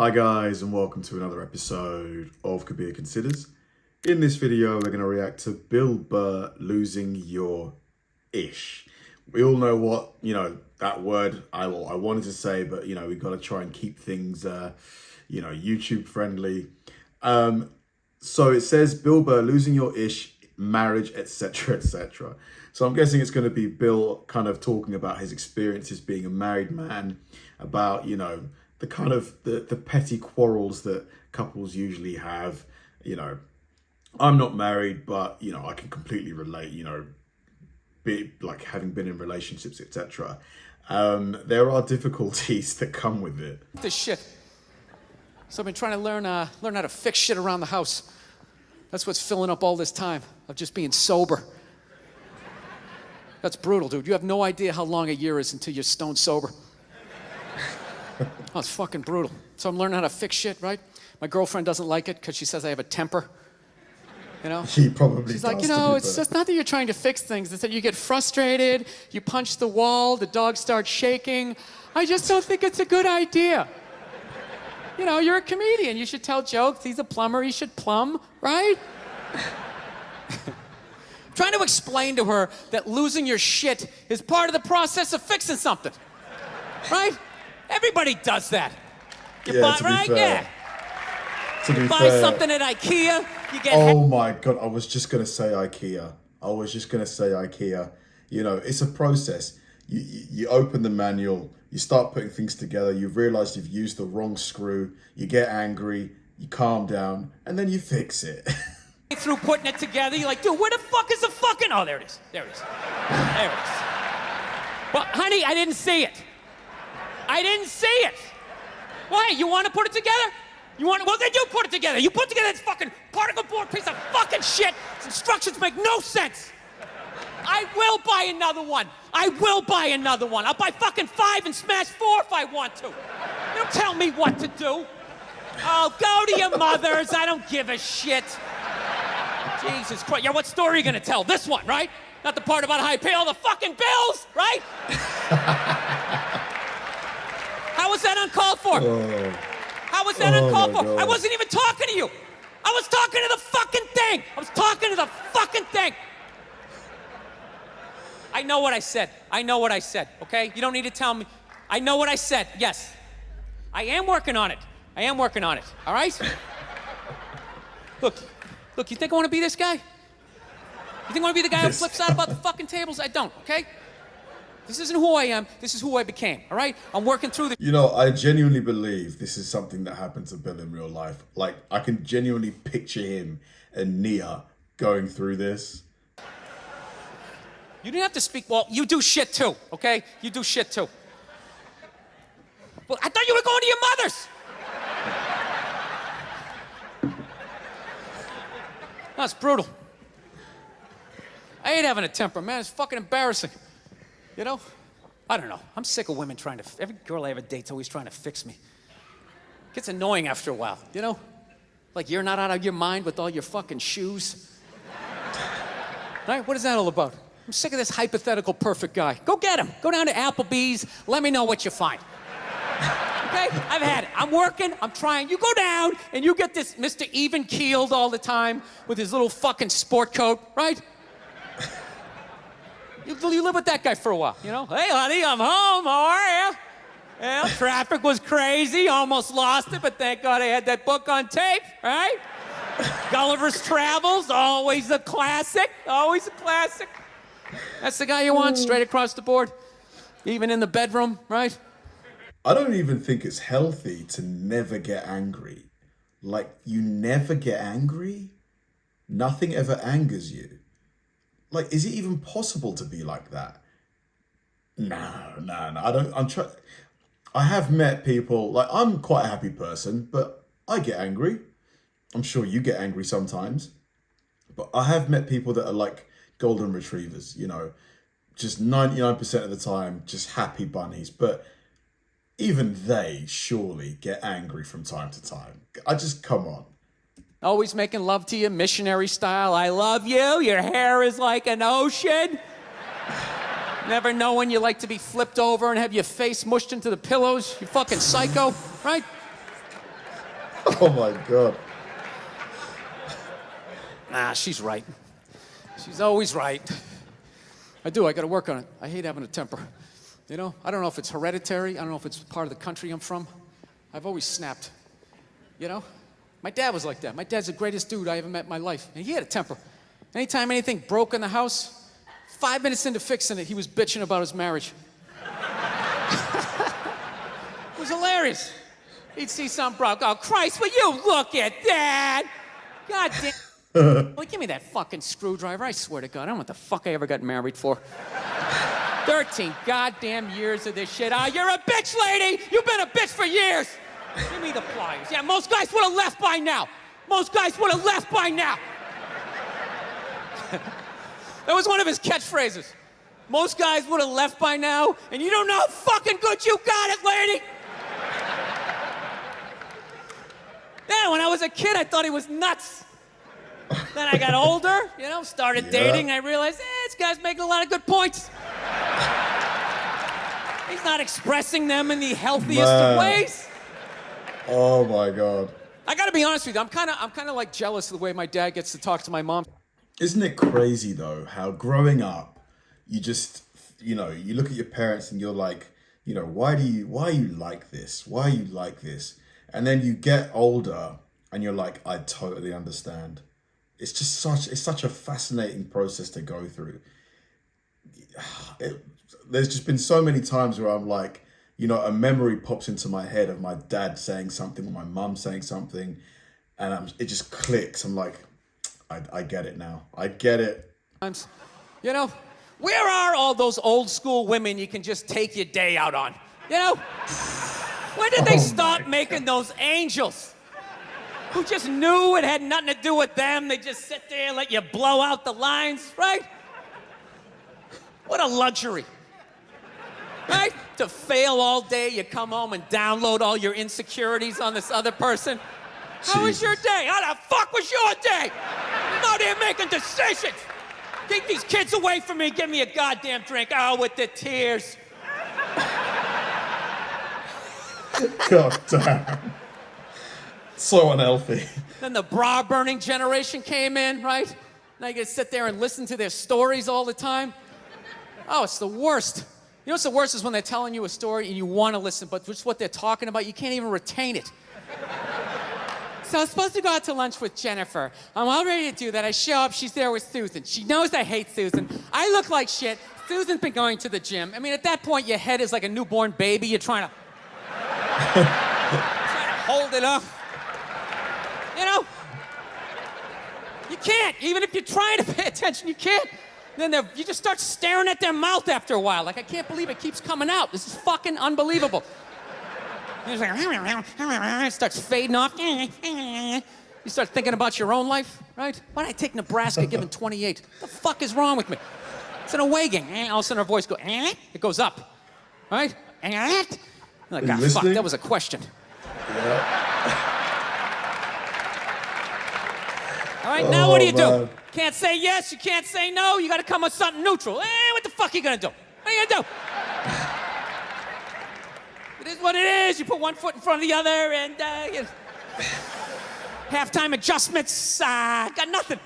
Hi guys, and welcome to another episode of Kabir Considers. In this video, we're going to react to Bill Burr losing your ish. We all know what, that word I wanted to say, but, we've got to try and keep things, YouTube friendly. So it says Bill Burr losing your ish, marriage, etc., etc. So I'm guessing it's going to be Bill kind of talking about his experiences being a married man, about, the kind of the petty quarrels that couples usually have. I'm not married, but I can completely relate, having been in relationships, etc. There are difficulties that come with it. This shit. So I've been trying to learn how to fix shit around the house. That's what's filling up all this time of just being sober. That's brutal, dude. You have no idea how long a year is until you're stone sober. Oh, it's fucking brutal. So I'm learning how to fix shit, right? My girlfriend doesn't like it because she says I have a temper. She probably She's does. like, it's just not that you're trying to fix things. It's that you get frustrated, you punch the wall, the dog starts shaking. I just don't think it's a good idea. You're a comedian. You should tell jokes. He's a plumber. He should plumb, right? Trying to explain to her that losing your shit is part of the process of fixing something, right? Everybody does that. You buy, right? Fair. Yeah. You buy something at IKEA, you get... Oh my God, I was just going to say IKEA. It's a process. You open the manual, you start putting things together, you've realized you've used the wrong screw, you get angry, you calm down, and then you fix it. Through putting it together, you're like, dude, where the fuck is the fucking... Oh, there it is. There it is. There it is. Well, honey, I didn't see it. I didn't see it. Why? You want to put it together? Well, then you put it together. You put together this fucking particle board piece of fucking shit. Its instructions make no sense. I will buy another one. I'll buy fucking 5 and smash 4 if I want to. You don't tell me what to do. Oh, go to your mother's. I don't give a shit. Jesus Christ. Yeah, what story are you gonna tell? This one, right? Not the part about how I pay all the fucking bills, right? How was that uncalled for? How was that uncalled for? God. I wasn't even talking to you. I was talking to the fucking thing. I know what I said, okay? You don't need to tell me. I know what I said, yes. I am working on it, all right? Look, you think I want to be this guy? You think I want to be the guy who flips out about the fucking tables? I don't, okay? This isn't who I am. This is who I became, all right? I'm working through the... I genuinely believe this is something that happened to Bill in real life. Like, I can genuinely picture him and Nia going through this. You didn't have to speak... Well, you do shit too, okay? You do shit too. Well, I thought you were going to your mother's. That's brutal. I hate having a temper, man. It's fucking embarrassing. I don't know. I'm sick of women trying to... Every girl I ever date's always trying to fix me. It gets annoying after a while, Like you're not out of your mind with all your fucking shoes. Right? What is that all about? I'm sick of this hypothetical perfect guy. Go get him. Go down to Applebee's. Let me know what you find. Okay? I've had it. I'm working. I'm trying. You go down and you get this Mr. Even-keeled all the time with his little fucking sport coat, right? You live with that guy for a while, Hey, honey, I'm home. How are you? Well, traffic was crazy. Almost lost it, but thank God I had that book on tape, right? Gulliver's Travels, always a classic. That's the guy you want, straight across the board. Even in the bedroom, right? I don't even think it's healthy to never get angry. Like, you never get angry? Nothing ever angers you. Like, is it even possible to be like that? No. I have met people, like, I'm quite a happy person, but I get angry. I'm sure you get angry sometimes. But I have met people that are like golden retrievers, just 99% of the time, just happy bunnies. But even they surely get angry from time to time. Come on. Always making love to you, missionary style. I love you. Your hair is like an ocean. Never know when you like to be flipped over and have your face mushed into the pillows. You fucking psycho, right? Oh my God. Nah, she's right. She's always right. I gotta work on it. I hate having a temper. You know, I don't know if it's hereditary. I don't know if it's part of the country I'm from. I've always snapped. You know? My dad was like that. My dad's the greatest dude I ever met in my life. And he had a temper. Anytime anything broke in the house, 5 minutes into fixing it, he was bitching about his marriage. It was hilarious. He'd see something broke. Oh, Christ, will you look at that? God damn. Well, give me that fucking screwdriver. I swear to God, I don't know what the fuck I ever got married for. 13 goddamn years of this shit. You're a bitch, lady. You've been a bitch for years. Give me the pliers. Yeah, most guys would have left by now. Most guys would have left by now. That was one of his catchphrases. Most guys would have left by now, and you don't know how fucking good you got it, lady. Yeah, when I was a kid, I thought he was nuts. Then I got older, you know, started dating. I realized, this guy's making a lot of good points. He's not expressing them in the healthiest of ways. Oh my God. I gotta be honest with you, I'm kind of like jealous of the way my dad gets to talk to my mom. Isn't it crazy though, how growing up, you just, you know, you look at your parents and you're like, you know, why are you like this? Why are you like this? And then you get older and you're like, I totally understand. It's just such a fascinating process to go through. There's just been so many times where I'm like, you know, a memory pops into my head of my dad saying something or my mum saying something, and it just clicks. I'm like, I get it now. I get it. You know, where are all those old school women you can just take your day out on? You know? When did they stop making those angels? Who just knew it had nothing to do with them. They just sit there and let you blow out the lines, right? What a luxury. Right? To fail all day, you come home and download all your insecurities on this other person. How was your day? How the fuck was your day? You're out here making decisions. Keep these kids away from me. Give me a goddamn drink. Oh, with the tears. God damn. So unhealthy. Then the bra-burning generation came in, right? Now you gotta sit there and listen to their stories all the time. Oh, it's the worst. You know what's the worst is when they're telling you a story and you want to listen, but just what they're talking about, you can't even retain it. So I was supposed to go out to lunch with Jennifer. I'm all ready to do that. I show up, she's there with Susan. She knows I hate Susan. I look like shit. Susan's been going to the gym. I mean, at that point, your head is like a newborn baby. You're trying to hold it up. You know? You can't. Even if you're trying to pay attention, you can't. Then you just start staring at their mouth after a while. Like, I can't believe it keeps coming out. This is fucking unbelievable. It's like, it starts fading off. You start thinking about your own life, right? Why did I take Nebraska given 28? What the fuck is wrong with me? It's an away game. All of a sudden, our voice goes, it goes up, right? Like, ah, fuck, that was a question. Yeah. All right, now what do you do? Can't say yes, you can't say no, you gotta come with something neutral. What the fuck are you gonna do? What are you gonna do? It is what it is. You put one foot in front of the other and, you know, halftime adjustments, got nothing.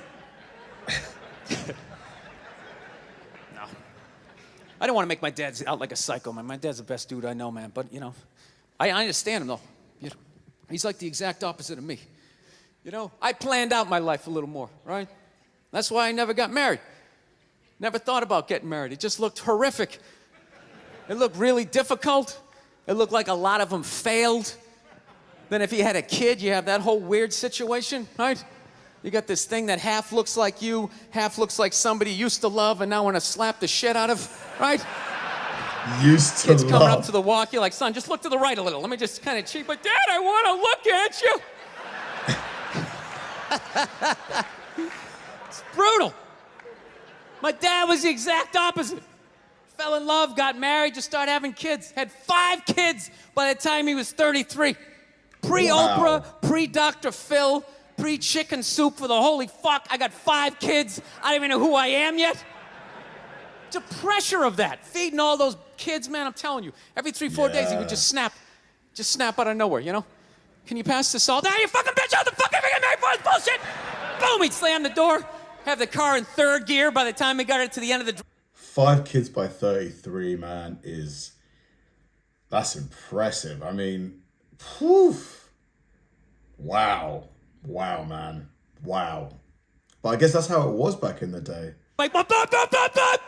No. I don't want to make my dad out like a psycho, man. My dad's the best dude I know, man. But, you know, I understand him, though. You know, he's like the exact opposite of me. You know, I planned out my life a little more, right? That's why I never got married. Never thought about getting married. It just looked horrific. It looked really difficult. It looked like a lot of them failed. Then if you had a kid, you have that whole weird situation, right? You got this thing that half looks like you, half looks like somebody you used to love and now want to slap the shit out of, right? Used to Kids love. coming up to the walk, you're like, son, just look to the right a little. Let me just kind of cheat, but Dad, I want to look at you. It's brutal. My dad was the exact opposite. Fell in love, got married, just started having kids. Had 5 kids by the time he was 33. Pre-Oprah, pre-Dr. Phil, pre-chicken soup for the holy fuck. I got 5 kids. I don't even know who I am yet. The pressure of that, feeding all those kids, man, I'm telling you. Every 3-4 days, he would just snap out of nowhere, you know? Can you pass the salt? Ah, you fucking bitch, how the fuck am I getting married for this bullshit? Boom, he'd slam the door, have the car in third gear by the time we got it to the end of the 5 kids by 33, man, that's impressive. I mean, whew. Wow, man, wow. But I guess that's how it was back in the day. Like, bop, bop, bop, bop, bop.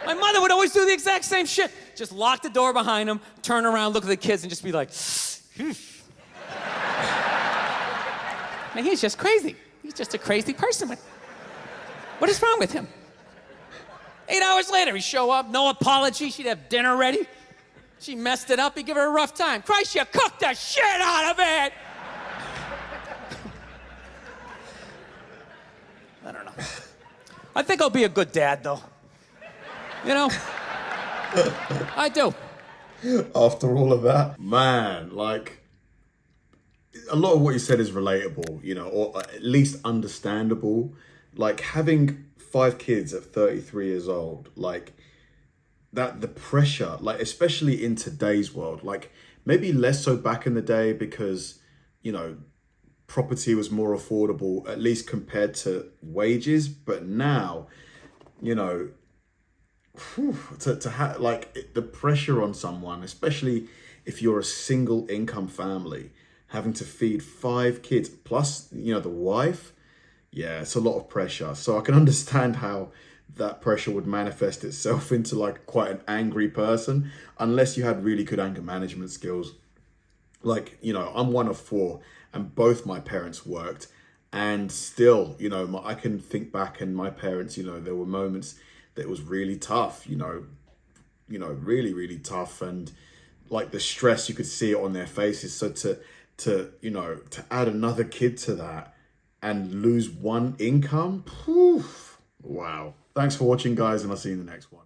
My mother would always do the exact same shit. Just lock the door behind him, turn around, look at the kids, and just be like, Man, he's just crazy. He's just a crazy person. What is wrong with him? 8 hours later, he'd show up, no apology. She'd have dinner ready. She messed it up. He'd give her a rough time. Christ, you cooked the shit out of it. I don't know. I think I'll be a good dad, though. You know? I do. After all of that, man, like, a lot of what you said is relatable, you know, or at least understandable. Like, having 5 kids at 33 years old, like, that, the pressure, like, especially in today's world, like, maybe less so back in the day because, you know, property was more affordable, at least compared to wages. But now, you know, to have, like, the pressure on someone, especially if you're a single income family, having to feed 5 kids plus, you know, the wife, yeah, it's a lot of pressure. So I can understand how that pressure would manifest itself into, like, quite an angry person, unless you had really good anger management skills. Like, you know, I'm one of 4 and both my parents worked, and still, you know, I can think back, and my parents, you know, there were moments that it was really tough, you know, really, really tough. And like, the stress, you could see it on their faces. So to you know, to add another kid to that and lose one income, poof, wow. Thanks for watching, guys, and I'll see you in the next one.